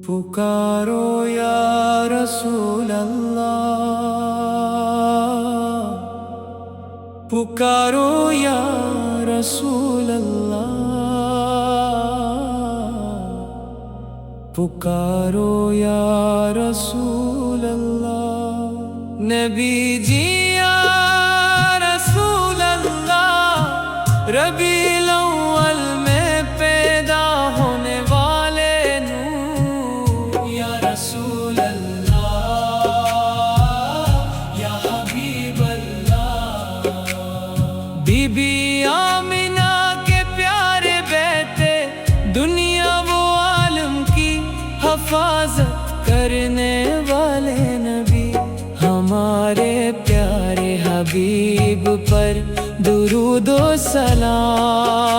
پکارو یا رسول اللہ، پکارو یا رسول اللہ، پکارو یا رسول اللہ۔ نبی جی یا رسول اللہ، ربیع الاول میں پیدا ہونے والے نور یا رسول اللہ، یا حبیب اللہ۔ بی بی آمنہ کے پیارے بیٹے، دنیا و عالم کی حفاظت کرنے والے نبی، ہمارے پیارے حبیب پر درود و سلام،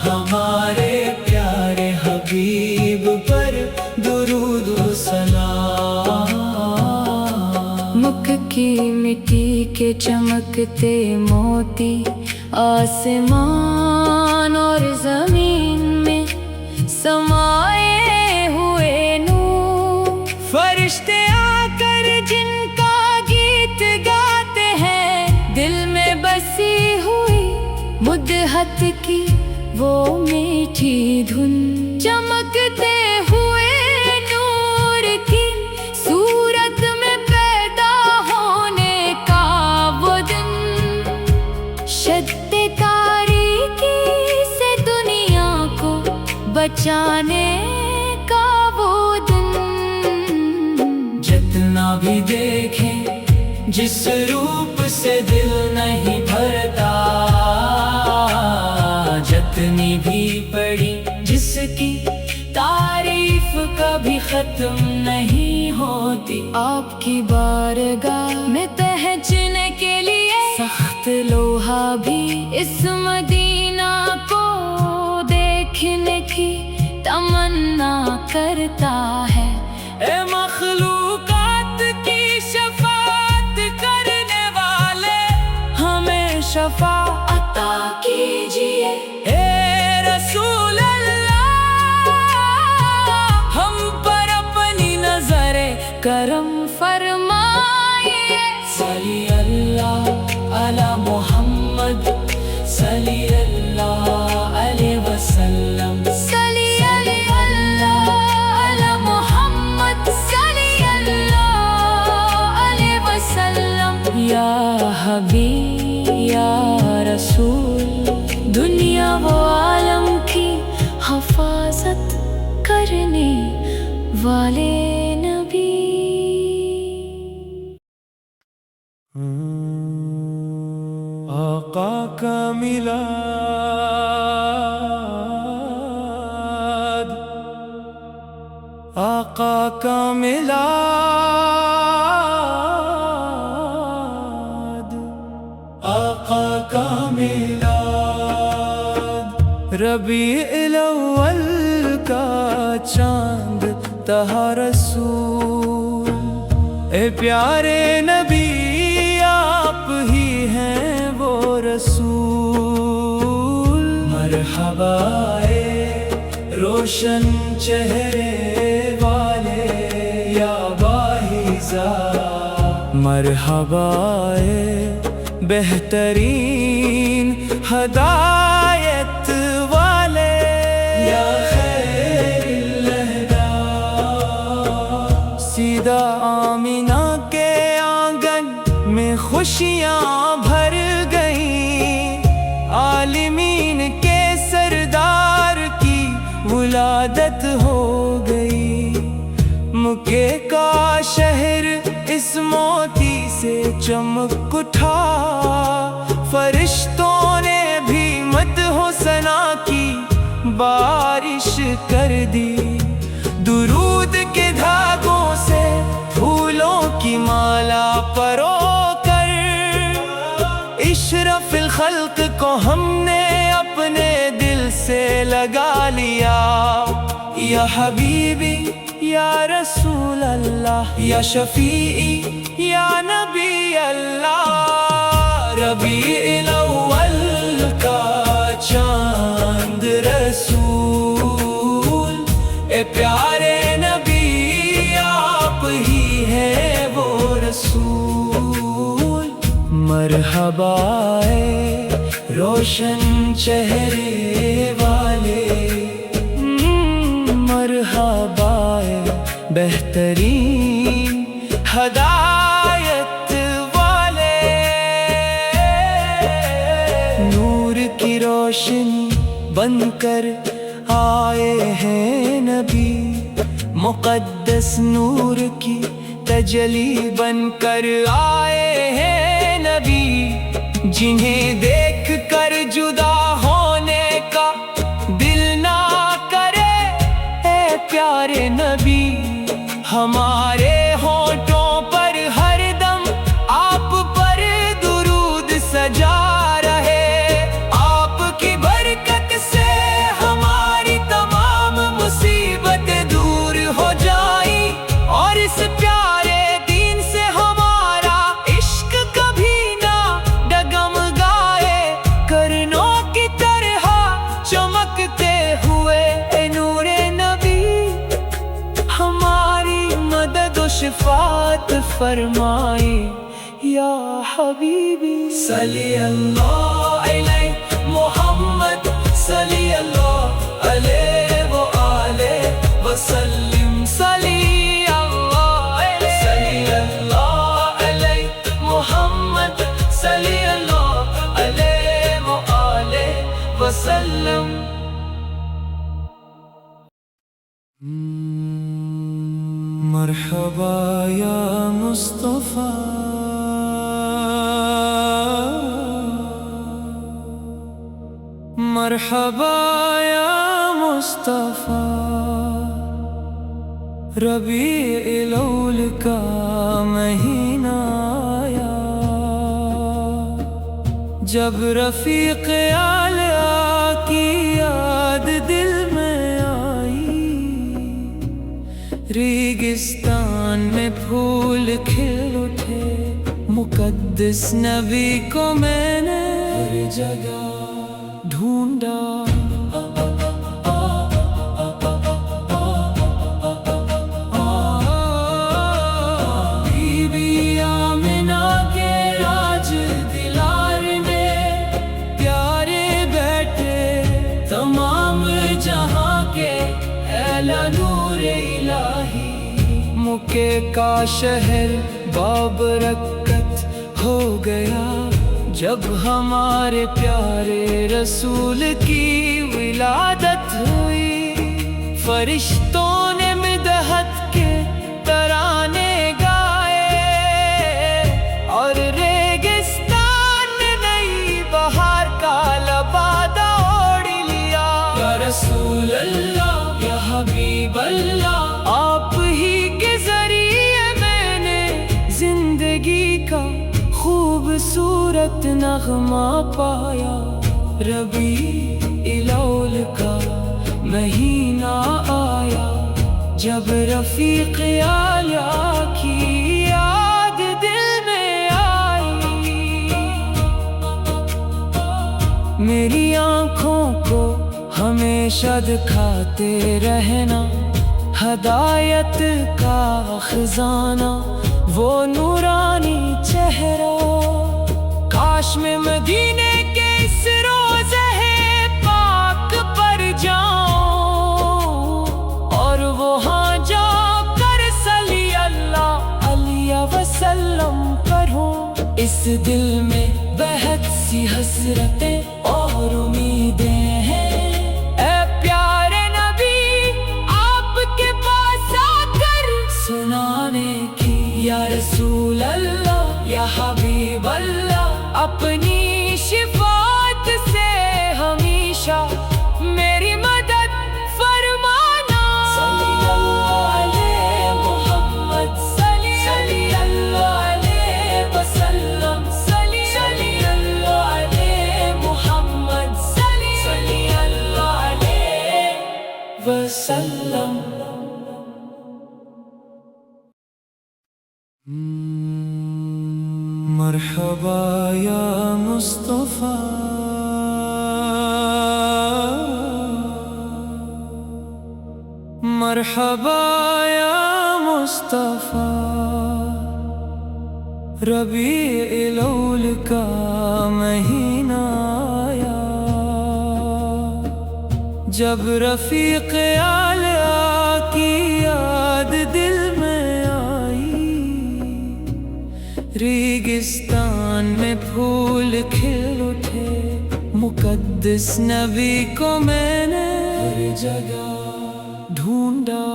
ہمارے پیارے حبیب پر درود و سلام۔ مکھ کی مٹی کے چمکتے موتی، آسمان اور زمین میں سمائے ہوئے نور، فرشتے آ کر جن کا گیت گاتے ہیں، دل میں بسی ہوئی مدحت کی وہ میٹھی دھن، چمکتے ہوئے نور کی صورت میں پیدا ہونے کا وہ دن، شد تاریکی سے دنیا کو بچانے کا وہ دن۔ جتنا بھی دیکھیں جس روپ سے دل نہیں بھرتا، جتنی بھی پڑھی جس کی تعریف کبھی ختم نہیں ہوتی، آپ کی بارگاہ میں پہنچنے کے لیے سخت لوہا بھی اس مدینہ کو دیکھنے کی تمنا کرتا ہے۔ اے مخلوقات کی شفاعت کرنے والے، ہمیں شفاعت عطا کیجیے۔ اے رسول اللہ، ہم پر اپنی نظر کرم فرمائیے۔ صلی اللہ علی محمد، صلی اللہ علیہ وسلم، صلی اللہ علی محمد، صلی اللہ علیہ وسلم۔ یا حبیب یا رسول، دنیا و عالم کی حفاظت کرنے والے نبی۔ آقا کا میلاد، آقا کا میلاد، آقا کا میلاد، ربیع الاول کا چاند تھا رسول، اے پیارے نبی آپ ہی ہیں وہ رسول۔ مرحبا اے روشن چہرے والے یا باہیزا، مرحبا اے بہترین ہدایت والے یا خیر الہدا۔ سیدھا آمنہ کے آنگن میں خوشیاں بھر گئیں، عالمین کے سردار کی ولادت ہو گئی، مکے کا شہر اس موتی سے چمک اٹھا، فرشتوں نے بھی مدح و ثنا کی بارش کر دی، درود کے دھاگوں سے پھولوں کی مالا پرو کر، اشرف الخلق کو ہم نے اپنے دل سے لگا لیا۔ یا حبیبی یا رسول اللہ، یا شفیعی یا نبی اللہ، ربیع الاول کا چاند رسول، اے پیار مرحبا اے روشن چہرے والے، مرحبا اے بہترین ہدایت والے، نور کی روشنی بن کر آئے ہیں نبی، مقدس نور کی تجلی بن کر آئے ہیں نبی، جنہیں دیکھ کر جدا ہونے کا دل نہ کرے اے پیارے نبی، ہمارے ہونٹوں پر ہر دم آپ پر درود سجا رہے، آپ کی برکت سے ہماری تمام مصیبتیں دور ہو جائیں، اور اس پیارے دین سے ہمارا عشق کبھی نہ ڈگمگائے، کرنوں کی طرح چمکتے ہوئے اے نور نبی، ہماری مدد و شفاعت فرمائی یا حبیبی، صلی اللہ علیہ محمد، صلی اللہ علیہ وآلہ وسلم، صلی اللہ علیہ محمد، صلی اللہ علیہ وآلہ وسلم۔ مرحبا یا مصطفیٰ، مرحبا یا مصطفیٰ، ربیع الاول کا مہینہ آیا، جب رفیق اعلیٰ کی یاد دل میں آئی، ریگستان میں پھول کھل اٹھے، مقدس نبی کو میں نے ہر جگہ ڈھونڈا، بی بی آمنہ کے راج دلار میں پیارے بیٹھے، تمام جہاں کے اعلیٰ نور الہی، مکے کا شہر بابرکت ہو گیا، جب ہمارے پیارے رسول کی ولادت ہوئی، فرشتوں نے مدحت کے ترانے گائے، اور ریگستان نے نئی بہار کا لبادہ اوڑھ لیا، یا رسول اللہ یا حبیب اللہ، آپ ہی کے ذریعے میں نے زندگی کا خوبصورت نغمہ پایا، ربیع الاول کا مہینہ آیا، جب رفیق اعلیٰ کی یاد دل میں آئی، میری آنکھوں کو ہمیشہ دکھاتے رہنا ہدایت کا خزانہ، وہ نورانی چہرہ، کاش میں مدینے کے اس روضہ پاک پر جاؤں، اور وہاں جا کر صلی اللہ علیہ وسلم پڑھوں، اس دل میں بہت سی حسرتیں اور امیدیں ہیں، اے پیارے نبی آپ کے پاس آ کر سنانے کی، یا رسول اللہ یا حبیب اللہ، اپنی شفاعت سے ہمیشہ میری مدد فرمانا، صلی اللہ علیہ محمد، صلی اللہ علیہ وسلم، صلی اللہ علیہ محمد، صلی اللہ علیہ وسلم۔ مرحبا یا مصطفیٰ، مرحبا یا مصطفیٰ، ربیع الاول کا مہینہ آیا، جب رفیق اعلیٰ کی یاد دل میں آئی، ریگستان میں پھول کھل اٹھے، مقدس نبی کو میں نے ہر جگہ ڈھونڈا۔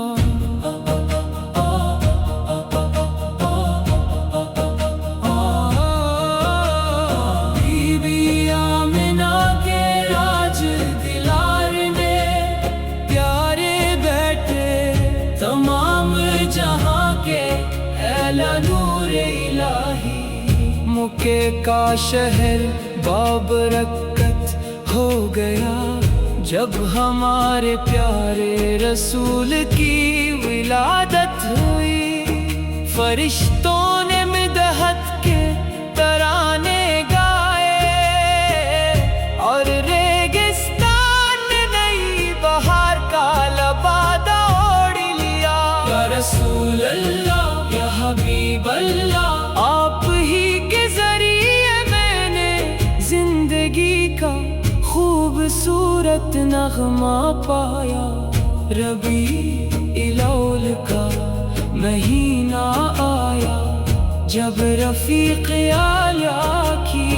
نور الہی مکے کا شہر بابرکت ہو گیا، جب ہمارے پیارے رسول کی ولادت ہوئی۔ فرشتوں نے مدحت کے ترانے گائے، اور ریگستان نے نئی بہار کا لبادہ اوڑھ لیا۔ یا رسول اللہ، یا حبیب اللہ، آپ ہی کے ذریعے میں نے زندگی کا خوبصورت نغمہ پایا۔ ربیع الاول کا مہینہ آیا، جب رفیق اعلیٰ کی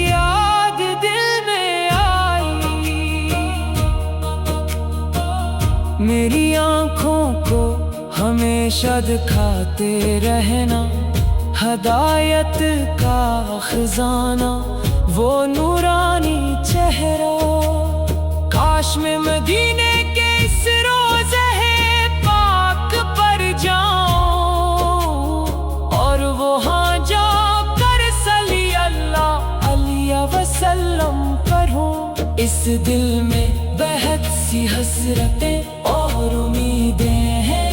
یاد دل میں آئی۔ میری آنکھوں کو ہمیشہ دکھاتے رہنا ہدایت کا خزانہ، وہ نورانی چہرہ۔ کاش میں مدینے کے اس روضہ پاک پر جاؤں، اور وہاں جا کر صلی اللہ علیہ وسلم پڑھوں۔ اس دل میں بہت سی حسرتیں اور امیدیں ہیں،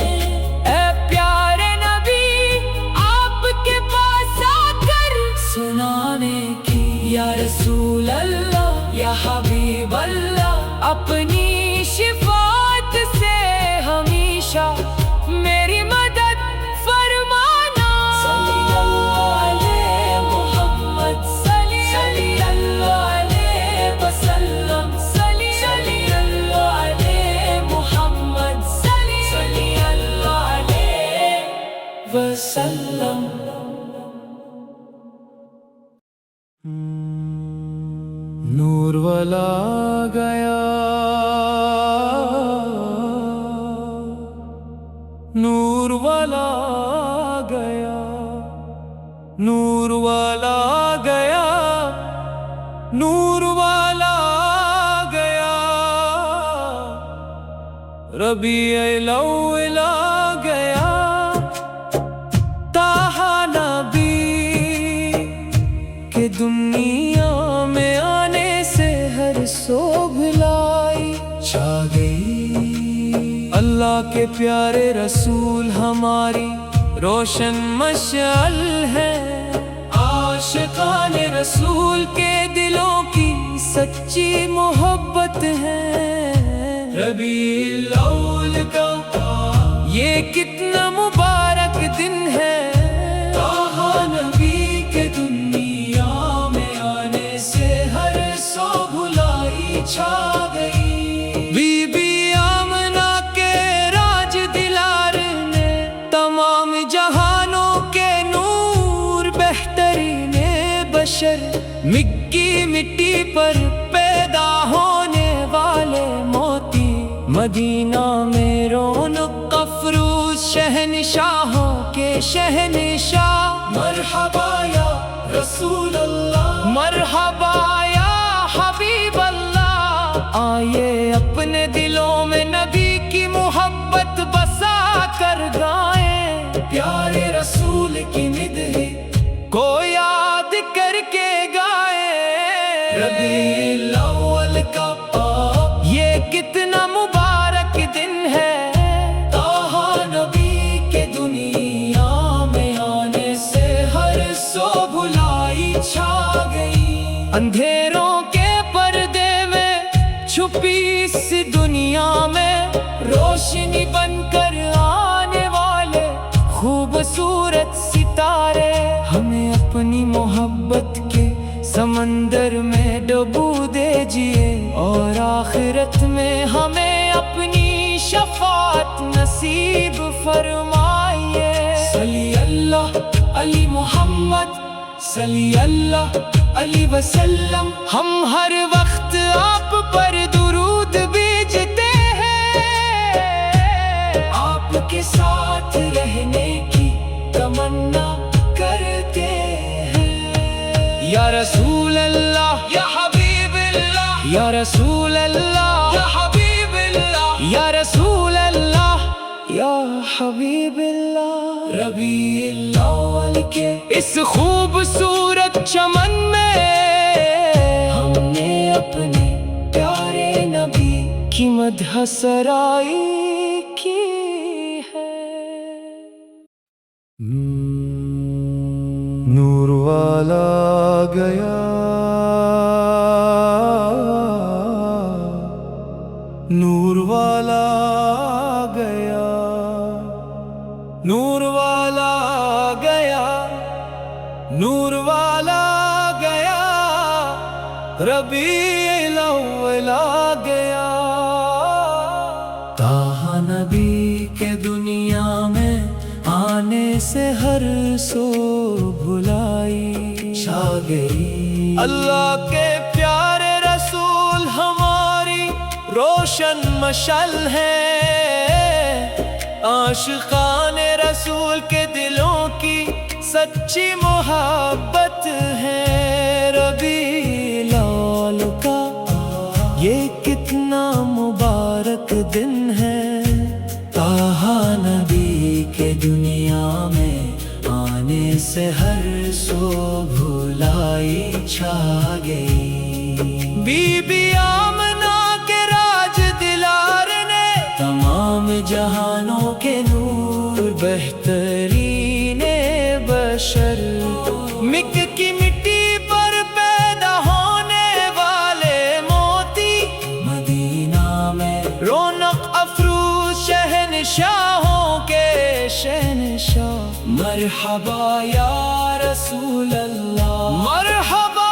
یا رسول اللہ، یا حبیب اللہ، اپنی شفاعت سے ہمیشہ میری مدد فرمانا۔ صلی اللہ علیہ محمد، صلی اللہ علیہ وسلم، صلی اللہ علیہ محمد، صلی اللہ علیہ وسلم۔ نور والا گیا، نور والا گیا، نور والا گیا، نور والا گیا، ربیع الاول آ گیا۔ طٰہٰ نبی کہ دنیا میں آنے سے ہر صبح لائی چھا گئی۔ اللہ کے پیارے رسول ہماری روشن مشعل ہے، عاشقان رسول کے دلوں کی سچی محبت ہے۔ ربیع الاول کا یہ کتنا مبارک دن ہے، طٰہٰ نبی کے دنیا میں آنے سے ہر صبح بھلائی چھا گئی۔ بی بی آمنہ کے راج دلار نے تمام جہانوں کے نور، بہترین بشر مکی مٹی پر پیدا ہونے والے موتی، مدینہ میں رونق افروز شہنشاہوں کے شہنشاہ۔ مرحبا یا رسول اللہ، مرحبا یا حبیب اللہ، آئیے اپنے دلوں میں نبی کی محبت بسا کر گائیں، پیارے رسول کی مدح کو یاد کر کے گائیں۔ ربیع الاول کا یہ کتنا مبارک دن ہے، طٰہٰ نبی کے دنیا میں آنے سے ہر صبح بھلائی چھا سمندر میں ڈبو دیجیے اور آخرت میں ہمیں اپنی شفاعت نصیب فرمائیے۔ صلی اللہ علی محمد صلی اللہ علیہ وسلم، ہم ہر وقت آپ پر درود بھیجتے ہیں، آپ کے ساتھ رہنے کی تمنا کرتے ہیں۔ یا رسول اللہ یا حبیب اللہ، یا رسول اللہ یا حبیب اللہ، یا رسول اللہ یا حبیب اللہ۔ ربیع الاول کے اس خوبصورت چمن میں ہم نے اپنے پیارے نبی کی مدح سرائی کی ہے۔ نور والا گیا، نور والا گیا، نور والا گیا، نور والا گیا، ربیع الاول آ گیا۔ تاہا نبی کے دنیا میں آنے سے ہر سو بھلائی چھا گئی۔ اللہ کے پیارے رسول ہماری روشن مشعل ہے، عاشقان رسول کے دلوں کی سچی محبت ہے۔ ربیع الاول کا یہ کتنا مبارک دن ہے، تاہا نبی کے دنیا میں آنے سے ہر سو بھلائی چھا گئی۔ بی بی آمنہ کے راج دلار نے تمام جہانوں کے نور، بہترین بشر، مک کی مٹی پر پیدا ہونے والے موتی، مدینہ میں رونق افروز شہنشاہوں کے شہنشاہ۔ مرحبا یا رسول اللہ، مرحبا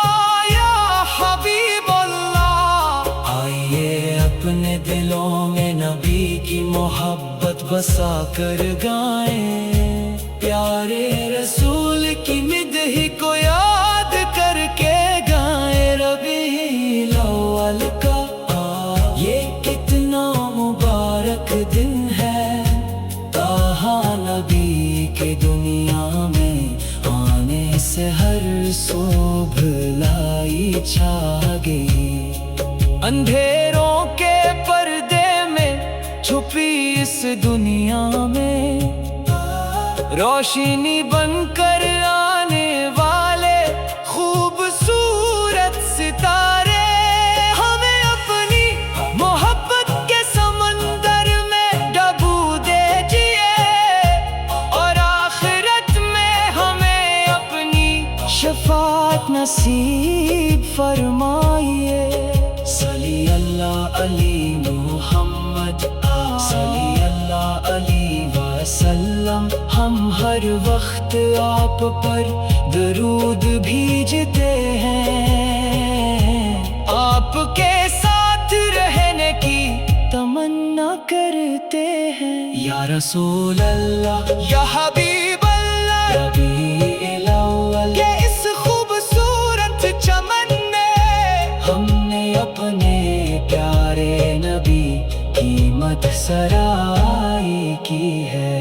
یا حبیب اللہ، آئیے اپنے دلوں میں نبی کی محبت بسا کر گائیں، پیارے رسول کی مدح کو یاد کر کے گائیں۔ ربیع الاول کا یہ کتنا مبارک دن ہے، تاہا نبی کے دنیا میں آنے سے ہر سو بھلائی چھا گئی۔ اندھیروں کے پردے میں چھپی اس دنیا میں روشنی بن کر آنے والے خوبصورت ستارے، ہمیں اپنی محبت کے سمندر میں ڈبو دیجیے اور آخرت میں ہمیں اپنی شفاعت نصیب فرمائیے۔ صلی اللہ علی محمد صلی اللہ علیہ وسلم، ہم ہر وقت آپ پر درود بھیجتے ہیں، آپ کے ساتھ رہنے کی تمنا کرتے ہیں۔ یا رسول اللہ یا حبیب اللہ، ربیع الاول کہ اس خوبصورت چمن میں ہم نے اپنے پیارے نبی کی مدح سرائی کی ہے۔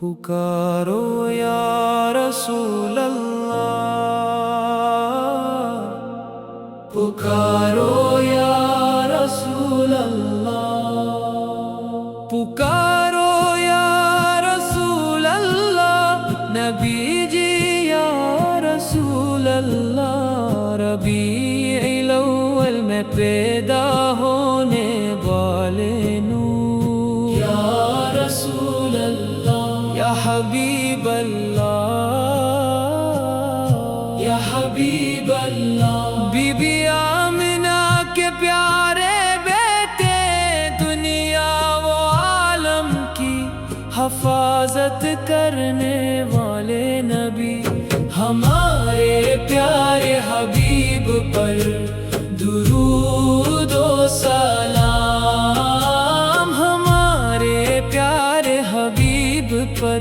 پکارو یا رسول اللہ، پکارو یا رسول اللہ، پکارو یا رسول اللہ، نبی جی یا رسول اللہ، ربیع الاول میں پیدا ہونے والے نور، یا رسول اللہ، یا حبیب اللہ، یا حبیب اللہ، بی بی آمنہ کے پیارے بیٹے، دنیا و عالم کی حفاظت حفاظت کرنے والے نبی، ہمارے پیارے حبیب پر درود و سلام، ہمارے پیارے حبیب پر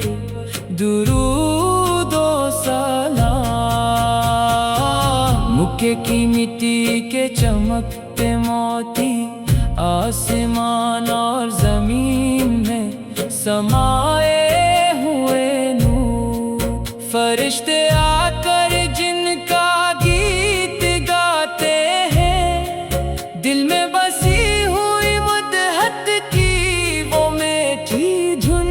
درود و سلام۔ مکے کی مٹی کے چمکتے موتی آسمان اور زمین میں سمائے ہوئے نور، فرشتے آ کر جن کا گیت گاتے ہیں، دل میں بسی ہوئی مدحت کی وہ میٹھی دھن،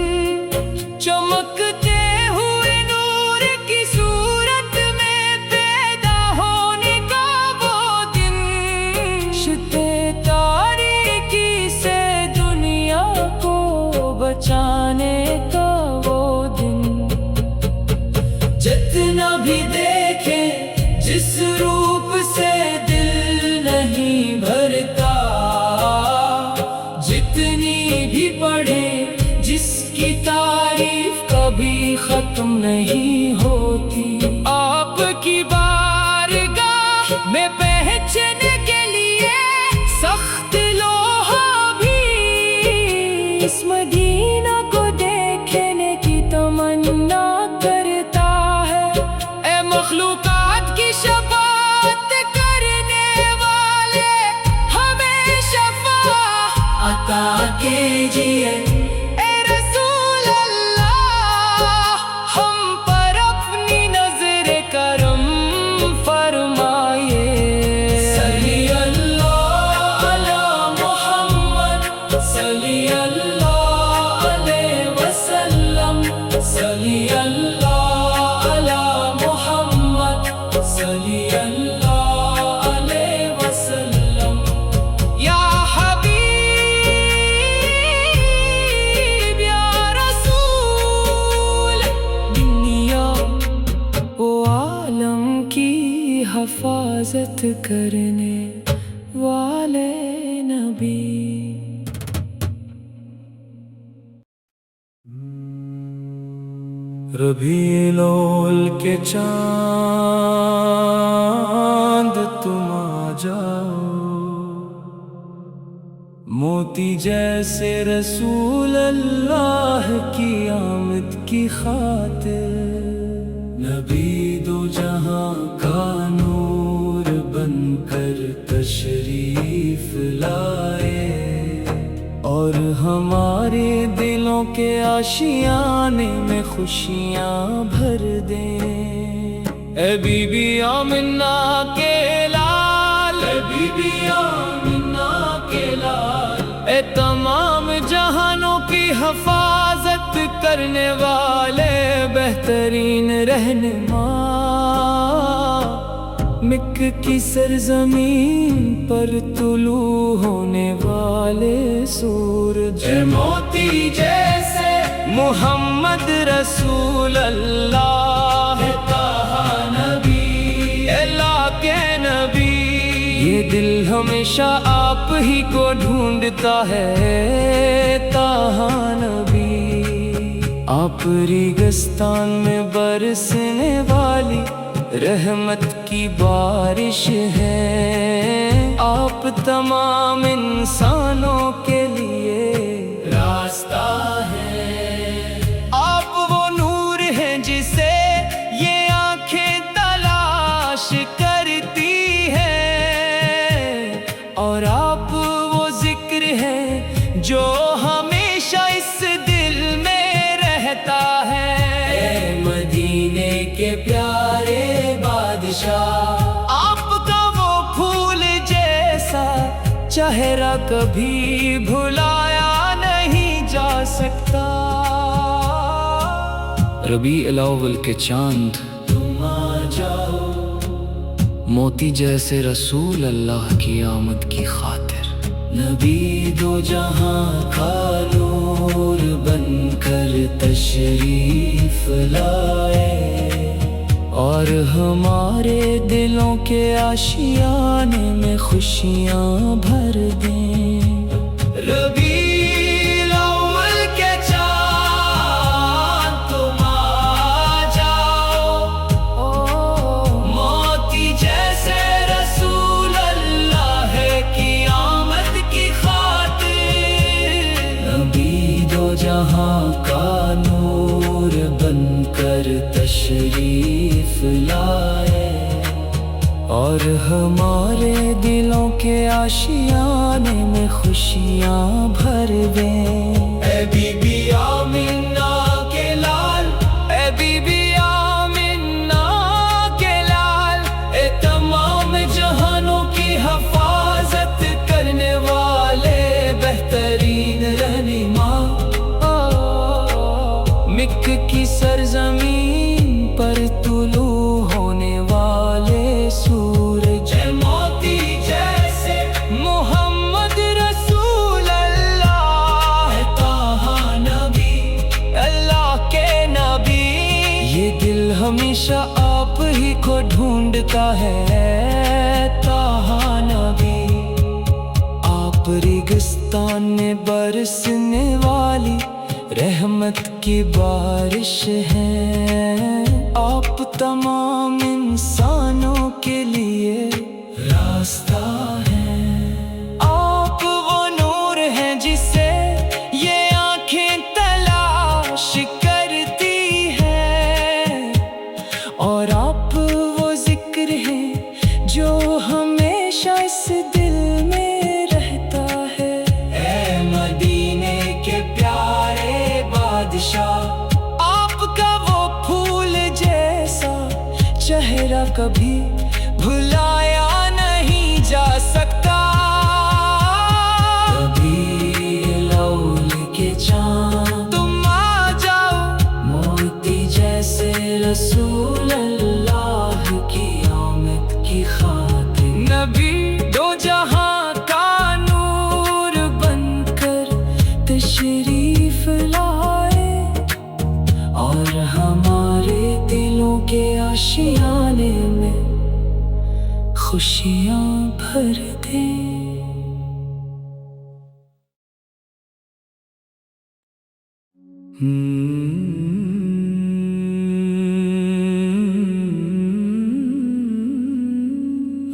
چمکتے ہوئے نور کی صورت میں پیدا ہونے کا وہ دن، شتے تاریکی سے دنیا کو بچانے کا وہ دن۔ جتنا بھی دیکھیں جس روپ سے دل نہیں بھرتا، جتنی بھی پڑھیں جس کی تعریف کبھی ختم نہیں ہوتی، آپ کی بارگاہ میں پہنچنے کے لیے سخت لوہا بھی اس مدینہ کو دیکھنے کی تمنا کرتا ہے۔ اے مخلوقات کی شفاعت کرنے والے، ہمیں شفاعت عطا کیجیے۔ اے رسول اللہ، ہم پر اپنی نظر کرم فرمائیے۔ صلی اللہ علی محمد، صلی اللہ علیہ وسلم، صلی اللہ علی محمد، صلی اللہ علیہ وسلم۔ یا حبیب یا رسول، دنیا و عالم کی حفاظت کرنے والے نبی۔ ربیع الاول کے چاند تم آ جاؤ، موتی جیسے رسول اللہ کی آمد کی خاطر، نبی دو جہاں کا نور بن کر تشریف لائے، اور ہمارے دلوں کے آشیانے میں خوشیاں بھر دیں۔ اے بی بی آمنہ کے لال، اے بی بی آمنہ کے لال، اے تمام جہانوں کی حفاظت کرنے والے بہترین رہنما، مکہ کی سرزمین پر طلوع ہونے والے سورج، اے موتی جیسے محمد رسول اللہ، طٰہٰ نبی، اللہ کے نبی، یہ دل ہمیشہ آپ ہی کو ڈھونڈتا ہے، طٰہٰ نبی، آپ ریگستان میں برسنے والی رحمت کی بارش ہے، آپ تمام انسانوں کے لیے راستہ ہے، آپ وہ نور ہیں جسے یہ آنکھیں تلاش کرتی ہیں، اور آپ وہ ذکر ہیں جو ہمیشہ اس دل میں رہتا ہے۔ اے مدینے کے پیارے بادشاہ، آپ کا وہ پھول جیسا چہرہ کبھی بھلایا نہیں جا سکتا۔ ربیع الاول کے چاند تم آ جاؤ، موتی جیسے رسول اللہ کی آمد کی خاطر، نبی دو جہاں کا نور بن کر تشریف لائے، اور ہمارے دلوں کے آشیانے میں خوشیاں بھر دیں۔ ربیع الاول کے چاند لائے اور ہمارے دلوں کے آشیانے میں خوشیاں بھر دیں۔ اے بی بی آمینہ کے لال، اے بی بی آمینہ کے لال، اے تمام جہانوں کی حفاظت کرنے والے بہترین رہنما، مکہ کی سرزمین پر طلوع ہونے والے سورج، اے موتی جیسے محمد رسول اللہ، اے طٰہٰ نبی اللہ کے نبی، یہ دل ہمیشہ آپ ہی کو ڈھونڈتا ہے، اے طٰہٰ نبی، آپ ریگستان میں برسنے والی رحمت کی بارش ہے، آپ تمام انسانوں کے لیے راستہ ہیں، آپ وہ نور ہیں جسے یہ آنکھیں تلاش کرتی ہیں، اور آپ وہ ذکر ہیں جو ہمیشہ اس دل میں رہتا ہے، اے مدینے کے پیارے بادشاہ، آپ کا وہ پھول جیسا چہرہ کبھی بھلایا نہیں جا سکتا، ربیع الاول کے چاند تم آ جاؤ، موتی جیسے رسول اللہ کی آمد کی خاطر، نبی دو جہاں کا نور بن کر تشریف لائے اور ہمارے دلوں کے آشیانے میں خوشیاں بھر دے۔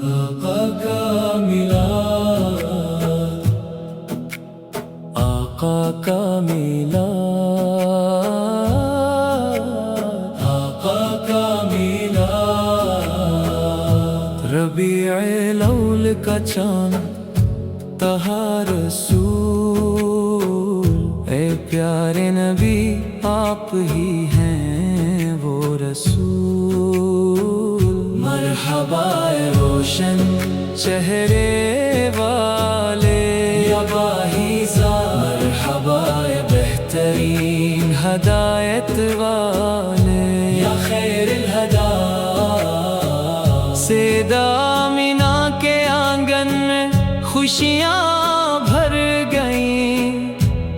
آقا کا میلاد، آقا کا میلاد، آقا کا میلاد، ربیع الاول کا چاند طٰہٰ رسول، اے پیارے نبی آپ ہی ہیں وہ رسول، مرحبا اے روشن چہرے والے یا باہیزا، مرحبا اے بہترین ہدایت والے یا خیر الہدا، سیدہ آمینہ کے آنگن میں خوشیاں بھر گئیں،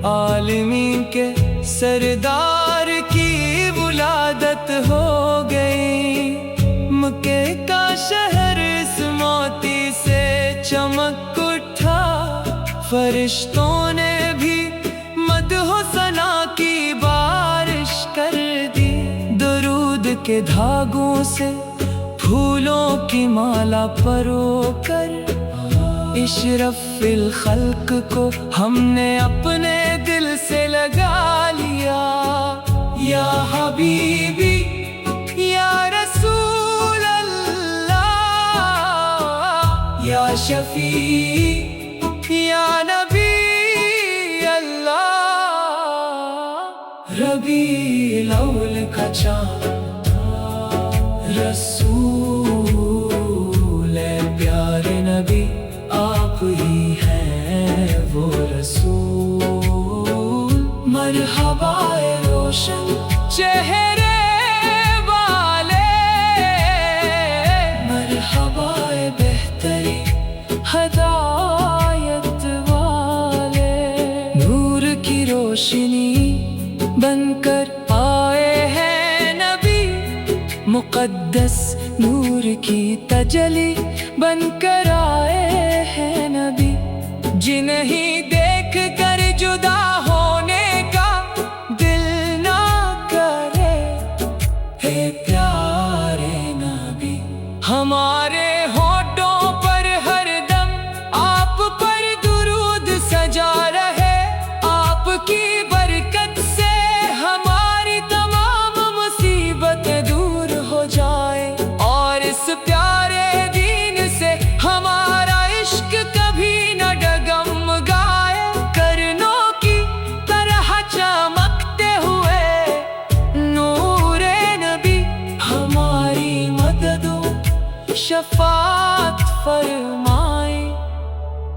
عالمین کے سردار کی ولادت ہو گئی، مکہ کا شہر اس موتی سے چمک اٹھا، فرشتوں نے بھی مدح و ثنا کی بارش کر دی، درود کے دھاگوں سے پھولوں کی مالا پرو کر، اشرف الخلق کو ہم نے اپنے دل سے لگا لیا، یا حبیبی یا رسول اللہ، یا شفیع یا نبی اللہ، ربیع الاول کا چاند رسول، اے پیارے نبی آپ ہی ہیں وہ رسول، مرحبا اے روشن چہرے والے، مرحبا اے بہترین ہدایت والے، نور کی روشنی بن کر آئے ہیں نبی، مقدس نور کی تجلی بن کر آئے ہیں نبی، جنہیں دیکھ کر جدا ہونے کا دل نہ کرے، اے پیارے نبی ہمارے ہونٹوں پر ہر دم آپ پر درود سجا رہے، آپ کی برکت سے ہماری تمام مصیبتیں دور ہو جائے،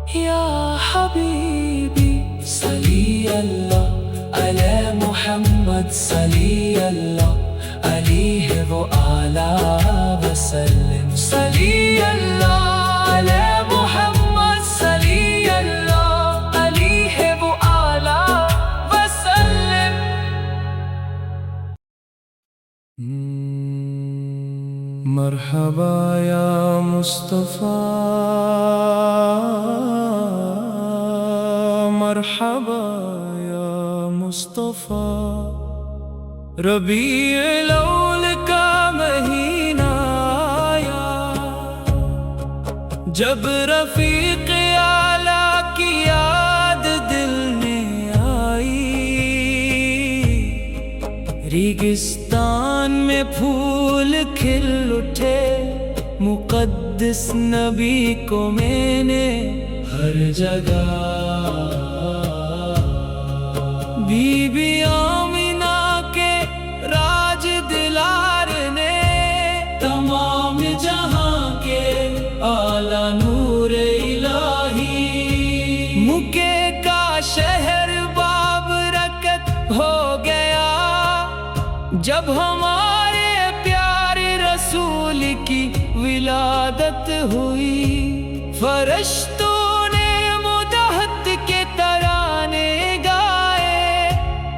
یا حبیبی صلی اللہ علی محمد صلی اللہ علیہ وآلہ وسلم صلی اللہ علی محمد صلی اللہ علیہ وآلہ وسلم مرحبا یا مصطفیٰ مرحبا یا مصطفیٰ ربیع الاول کا مہینہ آیا جب رفیق اعلیٰ کی یاد دل میں آئی ریگستان میں پھول کھل اٹھے مقدس نبی کو میں نے ہر جگہ بی بی آمینہ کے راج دلار نے تمام جہاں کے اعلیٰ نور الہی مکے کا شہر بابرکت ہو گیا جب ہمارے پیارے رسول کی ولادت ہوئی فرشتوں نے مدحت کے ترانے گائے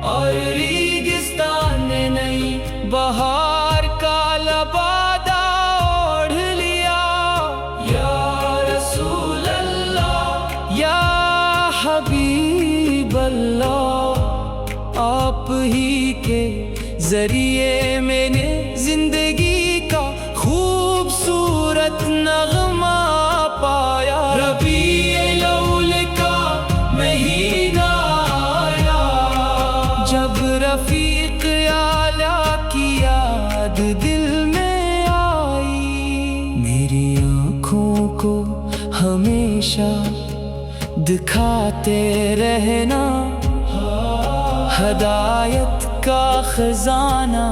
اور ریگستان نے نئی بہار کا لبادہ اوڑھ لیا یا رسول اللہ یا حبیب اللہ آپ ہی کے ذریعے میں نے زندگی کا خوبصورت نغمہ پایا ربیع الاول کا مہینہ آیا جب رفیق اعلیٰ کی یاد دل میں آئی میری آنکھوں کو ہمیشہ دکھاتے رہنا ہدایت کا خزانہ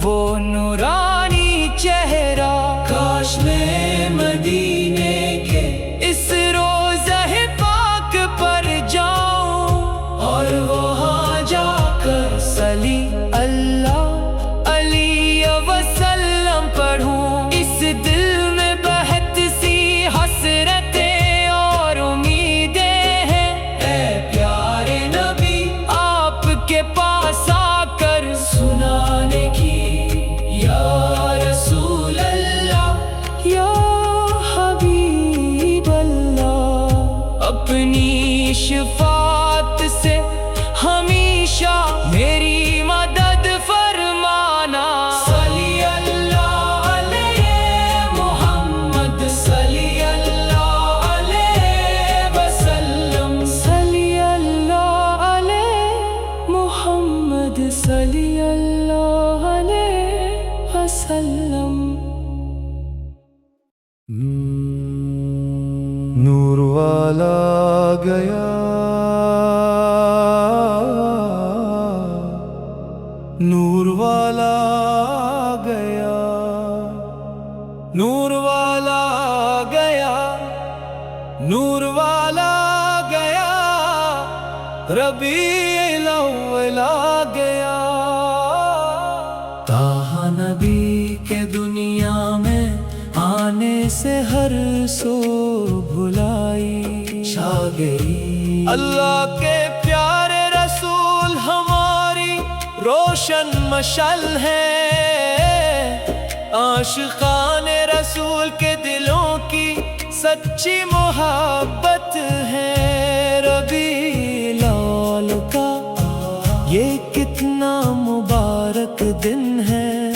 وہ نورانی چہرہ کاش میں مدینے کے اس روضہ پاک پر جاؤں اور وہاں جا کر صلی اللہ علیہ وسلم پڑھوں اس دل میں بہت سی حسرتیں اور امیدیں ہیں اے پیارے نبی آپ کے پاس آ کر سنانے کی یا رسول اللہ یا حبیب اللہ اپنی شفاعت سے ہمیشہ میری مدد فرمانا صلی اللہ علیہ محمد صلی اللہ علیہ وسلم صلی اللہ علیہ محمد صلی اللہ علیہ وسلم نور والا گیا نور والا گیا نور والا گیا نور والا گیا ربیع الاول آ گیا طٰہٰ نبی کے دنیا میں آنے سے ہر سو بھلائی چھا گئی اللہ کے پیارے رسول ہماری روشن مشعل ہے عاشقان رسول کے دلوں کی سچی محبت ہے ربیع الاول کا یہ کتنا مبارک دن ہے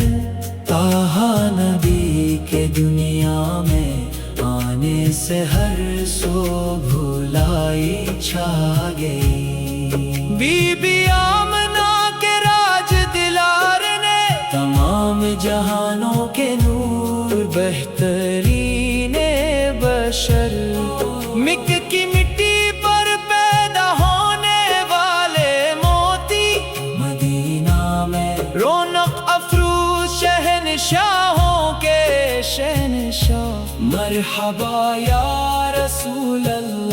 طٰہٰ نبی کے دنیا میں آنے سے ہر سو بھلائی چھا گئی بی بی آمنہ کے راج دلار نے تمام جہانوں کے نور بہترین بشر مک کی مٹی پر پیدا ہونے والے موتی مدینہ میں رونق افروز شہنشاہوں کے شہنشاہ مرحبا یا رسول اللہ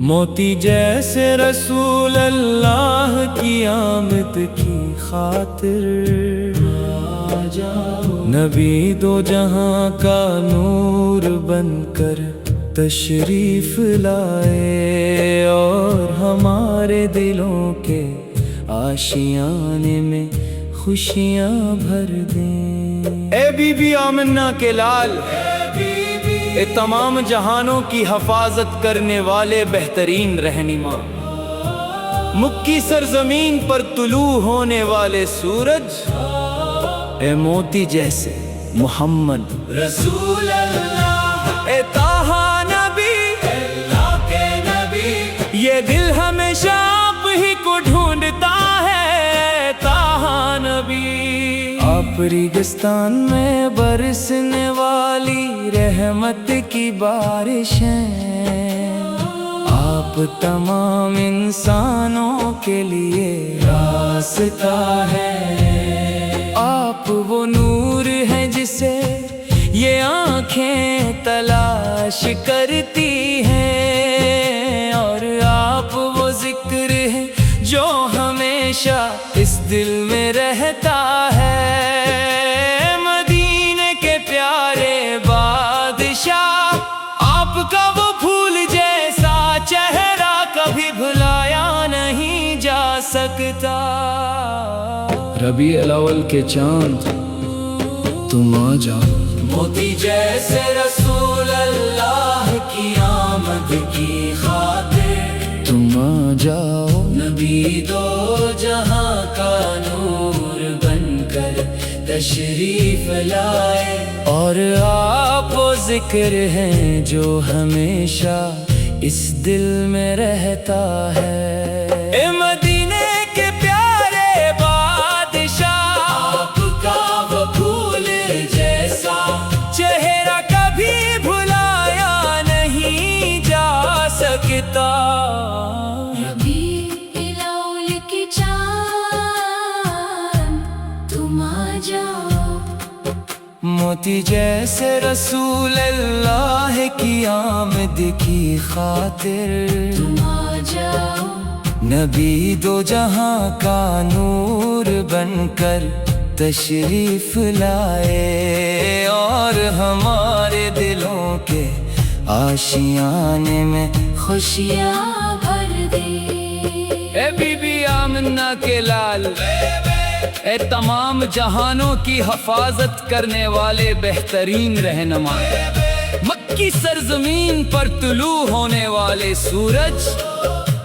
موتی جیسے رسول اللہ کی آمد کی خاطر آ جاؤ، نبی دو جہاں کا نور بن کر تشریف لائے اور ہمارے دلوں کے آشیانے میں خوشیاں بھر دیں۔ اے بی بی آمنہ کے لال، اے تمام جہانوں کی حفاظت کرنے والے بہترین رہنما، مکی سرزمین پر طلوع ہونے والے سورج، اے موتی جیسے محمد رسول اللہ، اے طٰہٰ نبی اللہ کے نبی، یہ دل ہمیشہ آپ ہی کو ڈھونڈتا ہے طٰہٰ نبی۔ آپ ریگستان میں برسنے والی رحمت کی بارش ہیں، آپ تمام انسانوں کے لیے راستہ ہے، آپ وہ نور ہیں جسے یہ آنکھیں تلاش کرتی ہیں، اور آپ وہ ذکر ہیں جو ہمیشہ اس دل میں رہتا ہے۔ مدینے کے پیارے بادشاہ، آپ کا وہ پھول جیسا چہرہ کبھی بھلایا نہیں جا سکتا۔ ربیع الاول کے چاند تم آ جاؤ، موتی جیسے رسول اللہ کی آمد کی خاطر تم آ جاؤ، نبی دو جہاں کا نور بن کر تشریف لائے، اور آپ وہ ذکر ہیں جو ہمیشہ اس دل میں رہتا ہے۔ اے مدینے کے پیارے بادشاہ، آپ کا وہ پھول جیسا چہرہ کبھی بھلایا نہیں جا سکتا۔ ربیع الاول کے چاند تم آ جاؤ، موتی جیسے رسول اللہ کی آمد کی خاطر تم آ جاؤ، نبی دو جہاں کا نور بن کر تشریف لائے، اور ہمارے دلوں کے آشیانے میں خوشیاں بھر دے۔ اے بی بی آمنہ کے لال، اے تمام جہانوں کی حفاظت کرنے والے بہترین رہنما، مکی سرزمین پر طلوع ہونے والے سورج،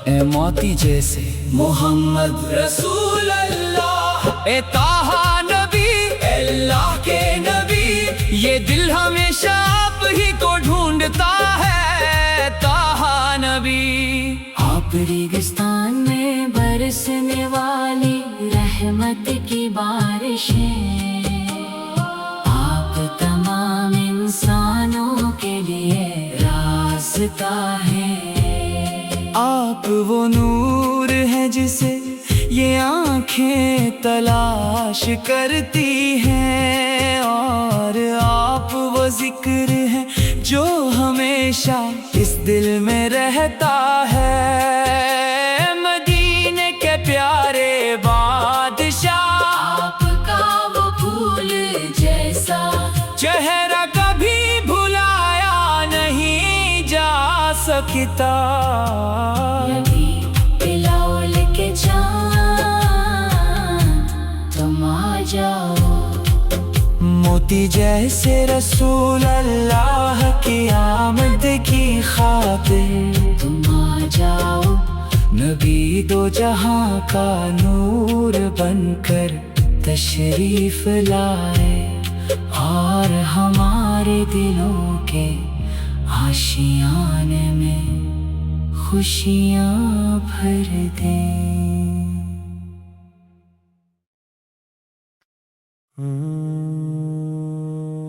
اے موتی جیسے محمد رسول اللہ، اے طٰہٰ نبی اللہ کے نبی، یہ دل ہمیشہ آپ ہی کو ڈھونڈتا ہے طٰہٰ نبی۔ آپ ریگستان میں برسنے والی رحمت کی بارش ہیں، آپ تمام انسانوں کے لیے راستہ ہے، آپ وہ نور ہیں جسے یہ آنکھیں تلاش کرتی ہیں، اور آپ وہ ذکر ہیں جو ہمیشہ اس دل میں رہتا ہے۔ مدینے کے پیارے بادشاہ، آپ کا وہ پھول جیسا چہرہ کبھی بھلایا نہیں جا سکتا۔ ربیع الاول کے چاند تم آ جاؤ، موتی جیسے رسول اللہ کی آمد کی خاطر تم آ جاؤ، نبی دو جہاں کا نور بن کر تشریف لائے، اور ہمارے دلوں کے آشیانے میں خوشیاں بھر دیں۔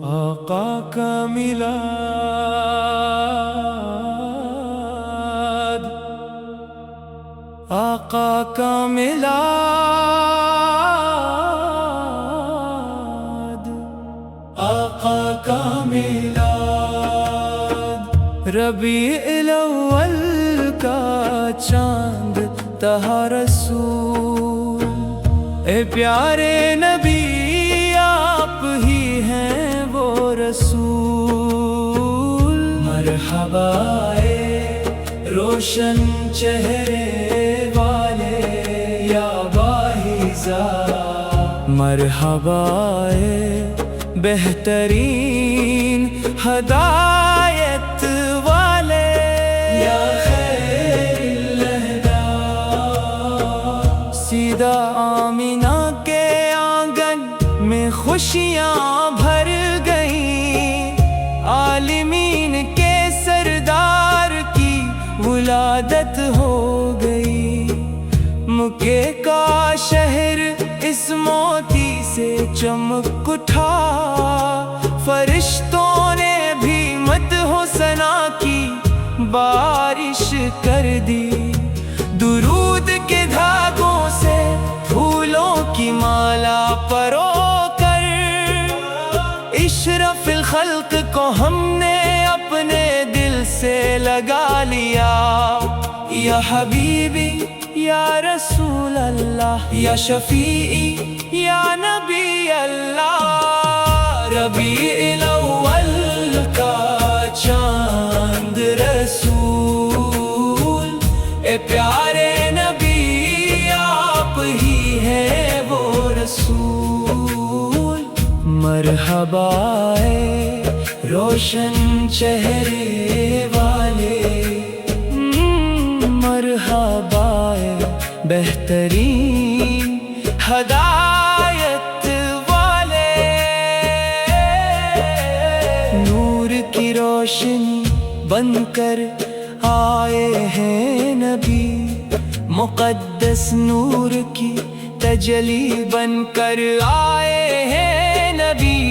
آقا کا میلاد، آقا کا میلاد، آقا کا میلاد، ربیع الاول کا چاند تہا رسول، اے پیارے نبی آپ ہی ہیں وہ رسول۔ مرحبا اے روشن چہرے والے یا باہیزا، مرحبا اے بہترین ہدایت والے یا خیر الہدا۔ سیدھا آمینہ کے آنگن میں خوشیاں بھر گئیں، عالمین کے سردار کی ولادت ہو گئی۔ مکے کا شہر اس موتی سے چمک اٹھا، فرشتوں نے بھی مدح و ثنا کی بارش کر دی۔ درود کے دھاگوں سے پھولوں کی مالا پرو کر، اشرف الخلق کو ہم نے اپنے دل سے لگا لیا۔ یا حبیبی یا رسول اللہ، یا شفیعی یا نبی اللہ، ربیع الاول کا چاند رسول، اے پیارے نبی آپ ہی ہیں وہ رسول۔ مرحبا اے روشن چہرے والے، مرحبا اے بہترین ہدایت والے۔ نور کی روشنی بن کر آئے ہیں نبی، مقدس نور کی تجلی بن کر آئے ہیں نبی،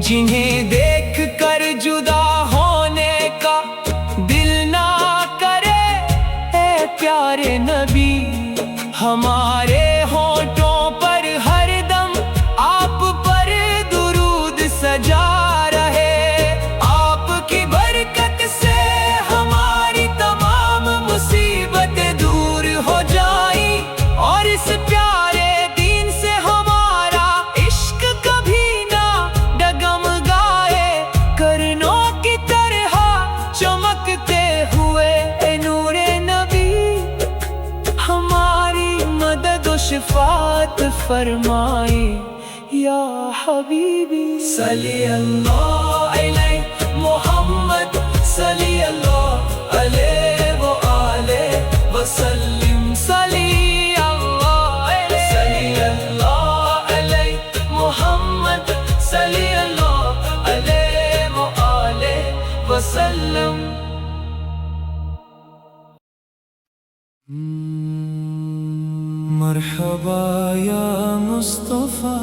جنہیں دیکھ کر جدا ہونے کا دل نہ کرے۔ اے پیارے نبی ہمارے ہونٹوں پر ہر دم آپ پر درود سجا رہے، آپ کی برکت سے ہماری تمام مصیبتیں دور ہو جائیں، اور اس پیارے دین سے ہمارا عشق کبھی نہ ڈگمگائے۔ کرنوں کی طرح چمکتے ہوئے اے نور نبی، ہماری مدد و شفاعت فرمائی۔ یا حبیبی صلی اللہ علیہ محمد، صلی اللہ علیہ وآلہ وسلم، صلی اللہ علیہ محمد، صلی اللہ علیہ وآلہ وسلم۔ مرحبا یا مصطفیٰ،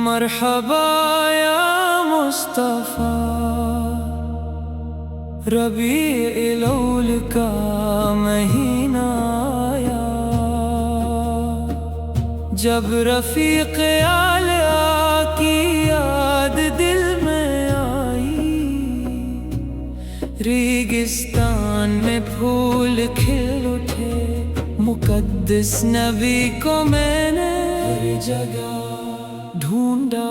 مرحبا یا مصطفیٰ، ربیع الاول کا مہینہ آیا، جب رفیق اعلیٰ کی یاد دل میں آئی، ریگستان میں پھول کھل اٹھے، مقدس نبی کو میں نے ہر جگہ ڈھونڈا۔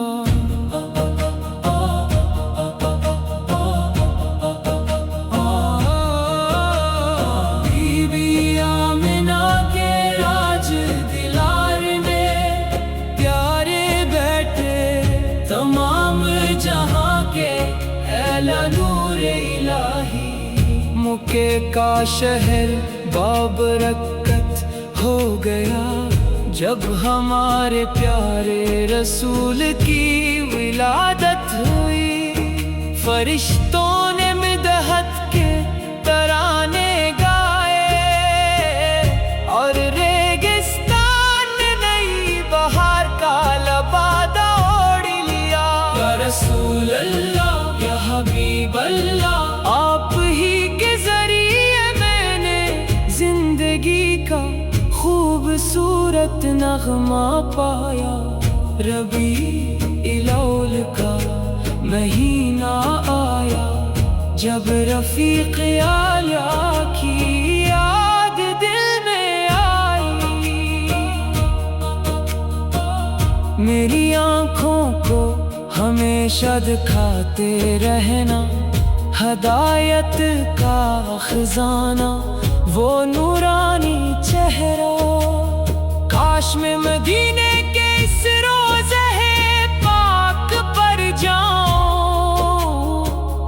بی بی آمنہ کے راج دلار میں پیارے بیٹھے، تمام جہاں کے اعلیٰ نور الہی، مکے کا شہر بابرکت ہو گیا، جب ہمارے پیارے رسول کی ولادت ہوئی۔ فرشتوں نے مدحت کے ترانے گائے، اور ریگستان نے نئی بہار کا لبادہ اوڑھ لیا۔ یا رسول اللہ، یا حبیب اللہ، آپ ہی کے ذریعے میں نے زندگی کا خوبصورت نغمہ پایا۔ ربیع الاول کا مہینہ مدینہ آیا جب رفیق اعلیٰ کی یاد دل میں آئی، میری آنکھوں کو ہمیشہ دکھاتے رہنا ہدایت کا خزانہ، وہ نورانی چہرہ، کاش میں مدینے کے اس روضہ پاک پر جاؤں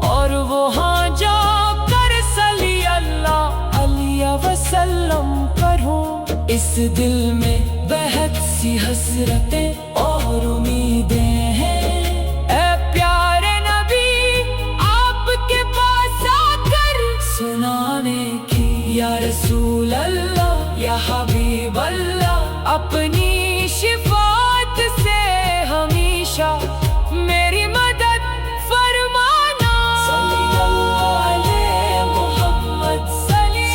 اور وہاں جا کر صلی اللہ علیہ وسلم پڑھوں۔ اس دل میں بہت سی حسرتیں اور امیدیں ہیں، اے پیارے نبی آپ کے پاس آ کر سنانے کی، یا رسول اللہ یا حبیب اللہ اپنی شفاعت سے ہمیشہ میری مدد فرمانا۔ صلی اللہ علیہ محمد، صلی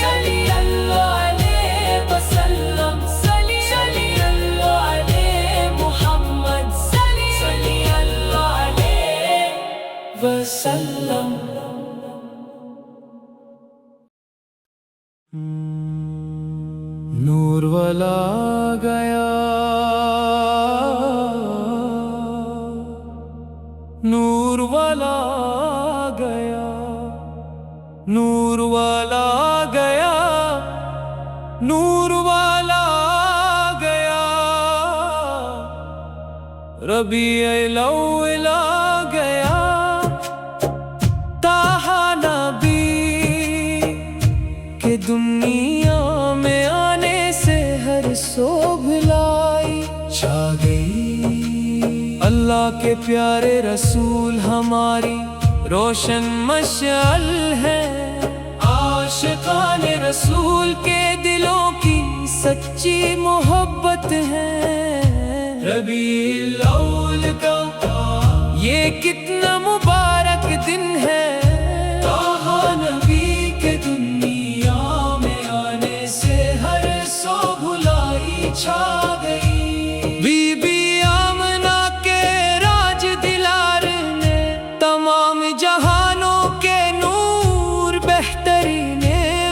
اللہ علیہ وسلم، صلی اللہ علیہ محمد، صلی اللہ علیہ وسلم۔ نور والا گیا، نور والا گیا، نور والا گیا، نور والا گیا، ربیع الاول آ گیا، طٰہٰ نبی کہ دنیا میں آنے سے ہر صبح لائی چھا گئی، اللہ کے پیارے رسول ہماری روشن مشعل ہے، عاشقان رسول کے دلوں کی سچی محبت ہے۔ ربیع الاول کا یہ کتنا مبارک دن ہے، طٰہٰ نبی کے دنیا میں آنے سے ہر صبح لائی چھا گئی، بی بی آمنہ کے راج دلار نے تمام جہانوں کے نور، بہترین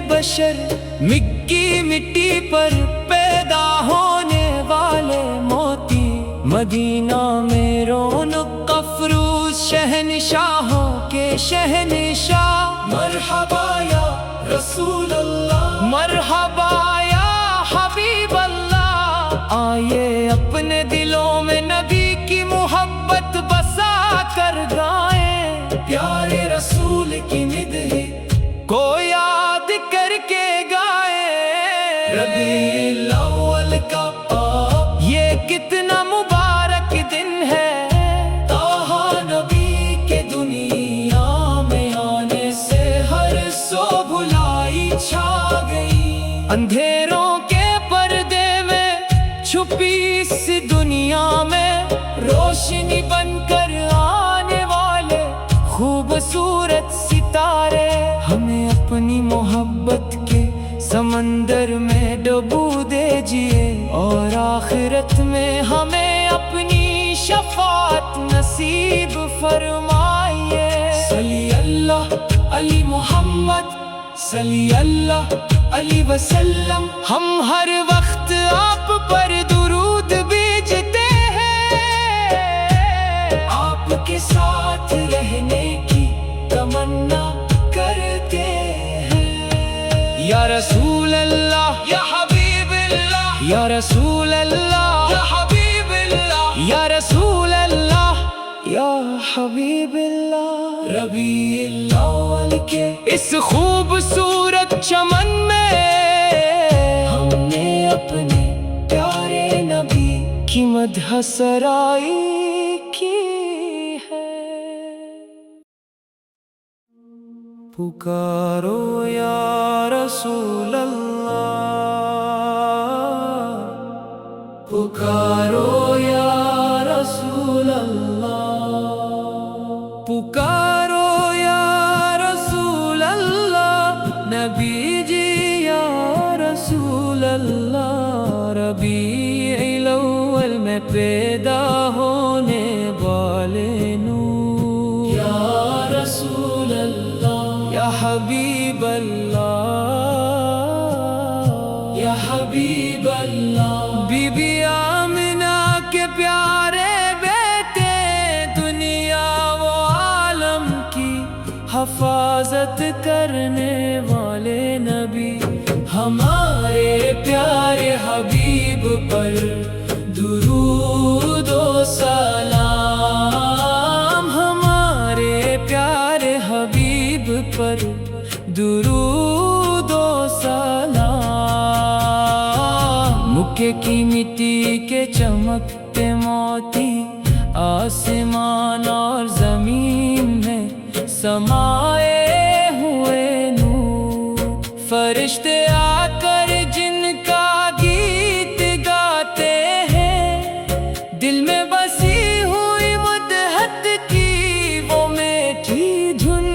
بشر مکی مٹی پر پیدا ہونے والے موتی، مدینہ میں رونق افروز شہنشاہوں کے شہنشاہ، مرحبا یا رسول اللہ، مرحبا یا حبیب اللہ، آئیے اپنے دلوں میں نبی کی محبت بسا کر گائیں، پیارے رسول کی مدح کو یاد کر کے گائیں۔ ربیع الاول کا یہ کتنا مبارک دن ہے، طٰہٰ نبی کے دنیا میں آنے سے ہر صبح لائی چھا گئی، اندھیروں کے پردے میں چھپی اس دنیا میں روشنی بن کر آنے والے خوبصورت ستارے، ہمیں اپنی محبت کے سمندر میں ڈبو دیجیے اور آخرت میں ہمیں اپنی شفاعت نصیب فرمائیے۔ صلی اللہ علی محمد، صلی اللہ علیہ وسلم، ہم ہر وقت آپ پر درود بھیجتے ہیں، آپ کے ساتھ رہنے کی تمنا کرتے ہیں، یا رسول اللہ یا حبیب اللہ، یا رسول اللہ یا حبیب اللہ، یا رسول اللہ یا حبیب اللہ۔ ربیع الاول کے اس خوبصورت چمن میں ہم نے اپنے پیارے نبی کی مدح سرائی کی ہے۔ پکارو یا رسول اللہ، پکارو یا رسول اللہ، پکارو یا رسول اللہ، نبی جی یا رسول اللہ، ربیع الاول میں پیدا ہونے والے نور، یا حفاظت کرنے والے نبی، ہمارے پیارے حبیب پر درود و سلام، ہمارے پیارے حبیب پر درود و سلام۔ مکے کی مٹی کے چمکتے موتی، آسمان اور زمین میں سمائے ہوئے نور، فرشتے آ کر جن کا گیت گاتے ہیں، دل میں بسی ہوئی مدحت کی وہ میٹھی دھن،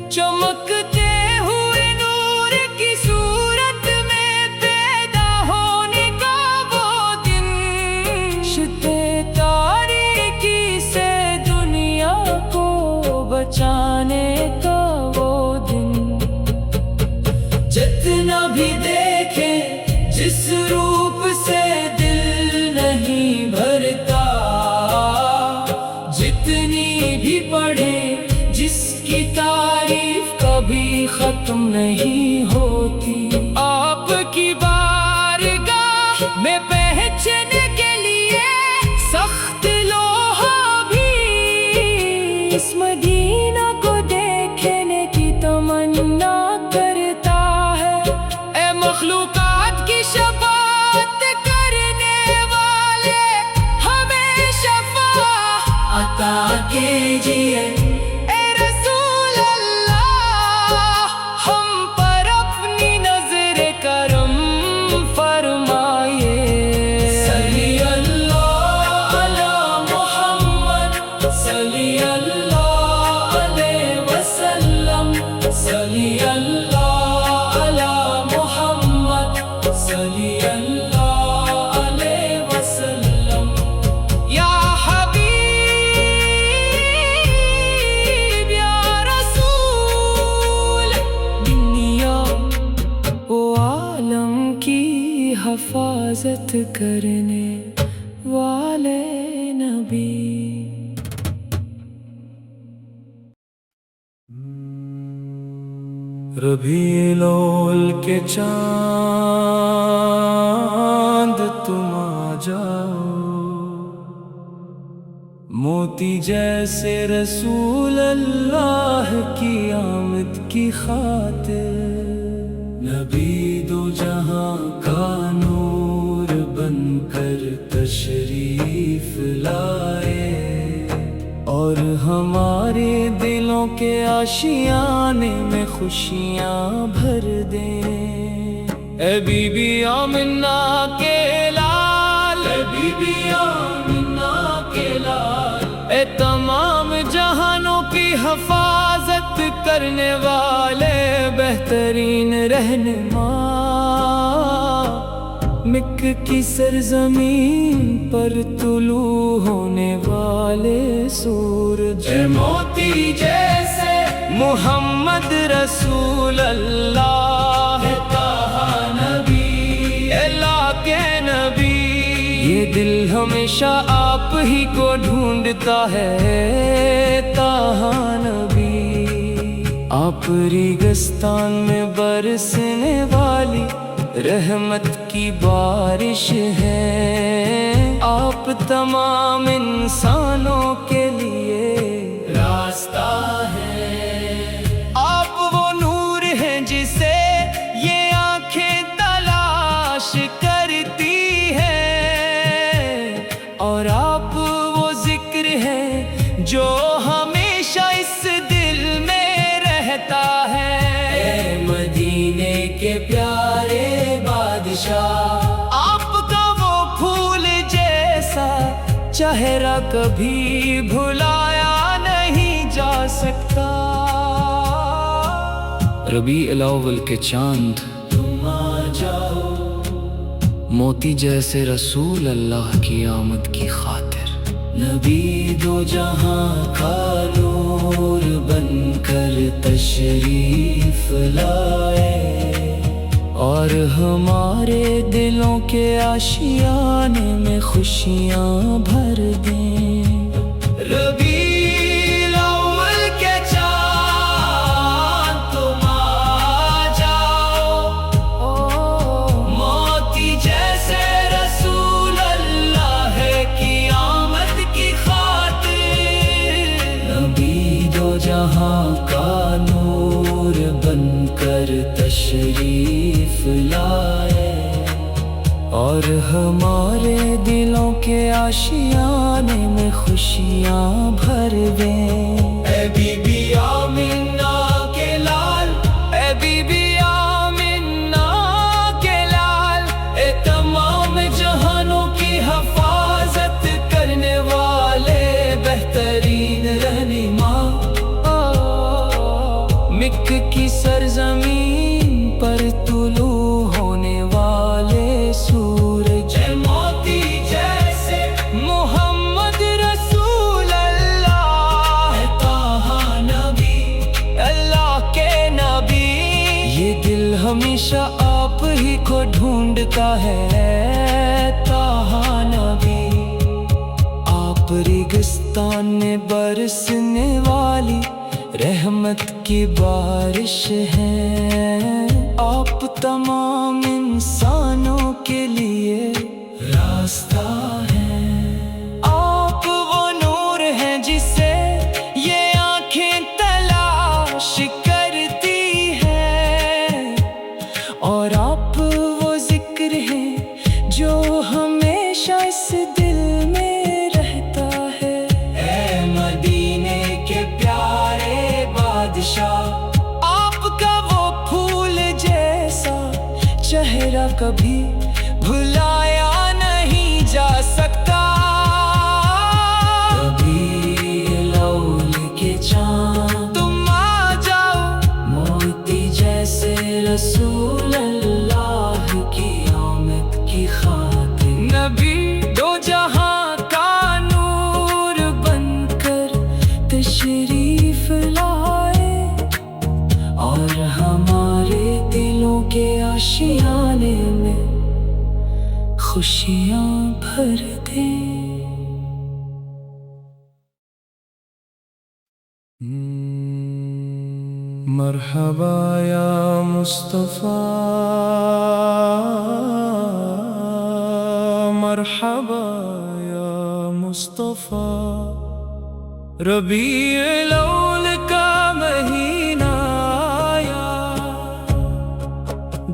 چمکتے ہوئے نور کی صورت میں پیدا ہونے کا وہ دن، شتے تاریکی سے دنیا کو بچانے کا وہ دن۔ جتنا بھی دیکھیں جس روپ سے دل نہیں بھرتا، جتنی بھی پڑھیں جس کی تعریف کبھی ختم نہیں ہوتی، آپ کی بارگاہ میں پہنچنے کے لیے سخت لوہا بھی اس مدینہ کو دیکھنے کی تمنا کرتا ہے۔ اے مخلوقات کی شفاعت کرنے والے، ہمیں شفاعت عطا کیجیے۔ اے رسول اللہ، ہم پر اپنی نظر کرم فرمائیے۔ صلی اللہ علی محمد، صلی اللہ علیہ وسلم، صلی اللہ علی محمد، صلی اللہ علیہ وسلم۔ یا حبیب یا رسول، دنیا و عالم کی حفاظت کرنے والے نبی۔ ربیع الاول کے چاند تم آ جاؤ، موتی جیسے رسول اللہ کی آمد کی خاطر، نبی دو جہاں کا نور بن کر تشریف لائے، اور ہمارے دلوں کے آشیانے میں خوشیاں بھر دیں۔ اے بی بی آمنہ کے لال، اے بی بی آمنہ کے لال، اے تمام جہانوں کی حفاظت کرنے والے بہترین رہنما، مکہ کی سرزمین پر طلوع ہونے والے سورج، اے موتی جیسے محمد رسول اللہ، اے طٰہٰ نبی، اے لا کے نبی، یہ دل ہمیشہ آپ ہی کو ڈھونڈتا ہے طٰہٰ نبی۔ آپ ریگستان میں برسنے والی رحمت کی بارش ہے، آپ تمام انسانوں کے لیے راستہ ہے، آپ وہ نور ہیں جسے یہ آنکھیں تلاش کرتی ہیں، اور آپ وہ ذکر ہیں جو ہمیشہ اس دل میں رہتا ہے۔ اے مدینے کے پیارے بادشاہ، آپ کا وہ پھول جیسا چہرہ کبھی بھلایا نہیں جا سکتا۔ ربیع الاول کے چاند تم آ جاؤ، موتی جیسے رسول اللہ کی آمد کی خاطر، نبی دو جہاں کا نور بن کر تشریف لائے، اور ہمارے دلوں کے آشیانے میں خوشیاں بھر دیں۔ ربیع الاول کے چاند تشریف لائے اور ہمارے دلوں کے آشیانے میں خوشیاں بھر دیں۔ اے بی بی آمینہ کے لال، اے بی بی آمینہ کے لال، اے تمام جہانوں کی حفاظت کرنے والے بہترین رہنما، مکہ کی سرزمین پر طلوع ہونے والے سورج، اے موتی جیسے محمد رسول اللہ، اے طٰہٰ نبی، اللہ کے نبی۔ یہ دل ہمیشہ آپ ہی کو ڈھونڈتا ہے طٰہٰ نبی۔ آپ ریگستان میں برسنے والی رحمت کی بارش ہیں، آپ تمام انسانوں کے لیے راستہ ہے۔ آپ وہ نور ہیں جسے یہ آنکھیں تلاش کرتی ہیں، اور آپ وہ ذکر ہیں جو ہمیشہ اس دل میں رہتا ہے۔ اے مدینے کے پیارے بادشاہ، آپ کا وہ پھول جیسا چہرہ کبھی بھلایا نہیں جا سکتا۔ کبھی لول کے چاند تم آ جاؤ موتی جیسے رسول اللہ کی آمد کی خاطر، نبی دو جہاں کا نور بن کر تشریف لائے اور ہمارے دلوں کے آشیانے میں خوشیاں بھر دے۔ مرحبا یا مصطفیٰ، مرحبا یا مصطفیٰ، ربیع الاول کا مہینہ آیا،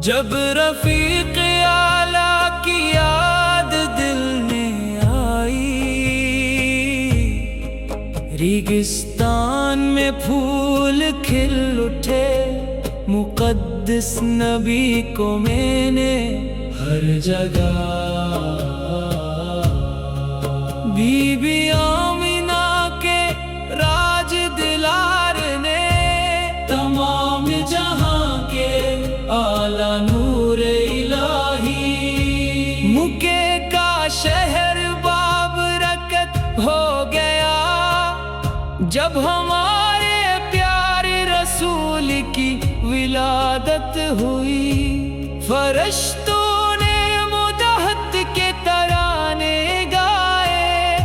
جب رفیق اعلیٰ کی یاد دل میں آئی، ریگستان میں پھول کھل اٹھے، مقدس نبی کو میں نے ہر جگہ بی بی آمینہ کے راج دلار نے تمام جہاں کے اعلیٰ نور الہی، مکے کا شہر بابرکت ہو گیا، جب ہمارے پیارے رسول کی ولادت ہوئی۔ فرشتوں نے مدحت کے ترانے گائے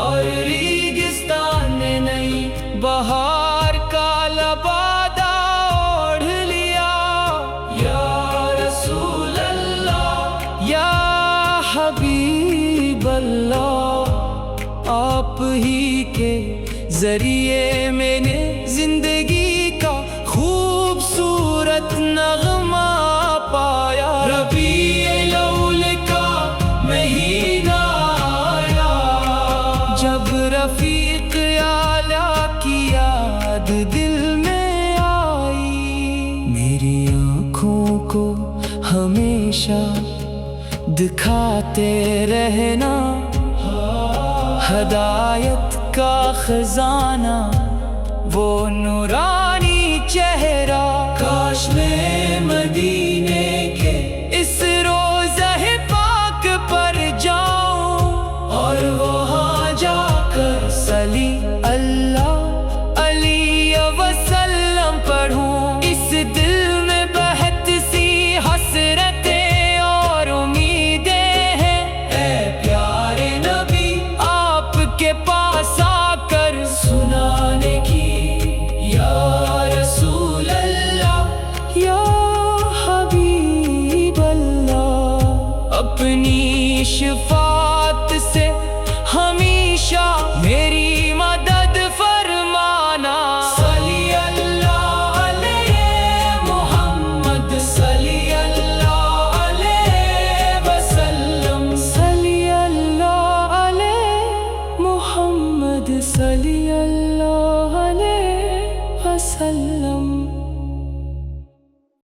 اور ریگستان نے نئی بہار کا لبادہ اوڑھ لیا۔ یا رسول اللہ، یا حبیب اللہ، آپ ہی کے ذریعے میں نے زندگی کا خوبصورت نغمہ پایا۔ ربیع الاول کا مہینہ آیا، جب رفیق اعلیٰ کی یاد دل میں آئی، میری آنکھوں کو ہمیشہ دکھاتے رہنا ہدایت کا خزانہ، وہ نورانی چہرہ، کاش میں مدینے کے اس روضہ پاک پر جاؤں اور وہاں جا کر صلی اللہ علیہ وسلم پڑھوں۔ اس دل میں بہت سی حسرتیں اور امیدیں ہیں، اے پیارے نبی آپ کے پاس آ کر سنانے کی، یا رسول اللہ، یا حبیب اللہ، اپنی شفا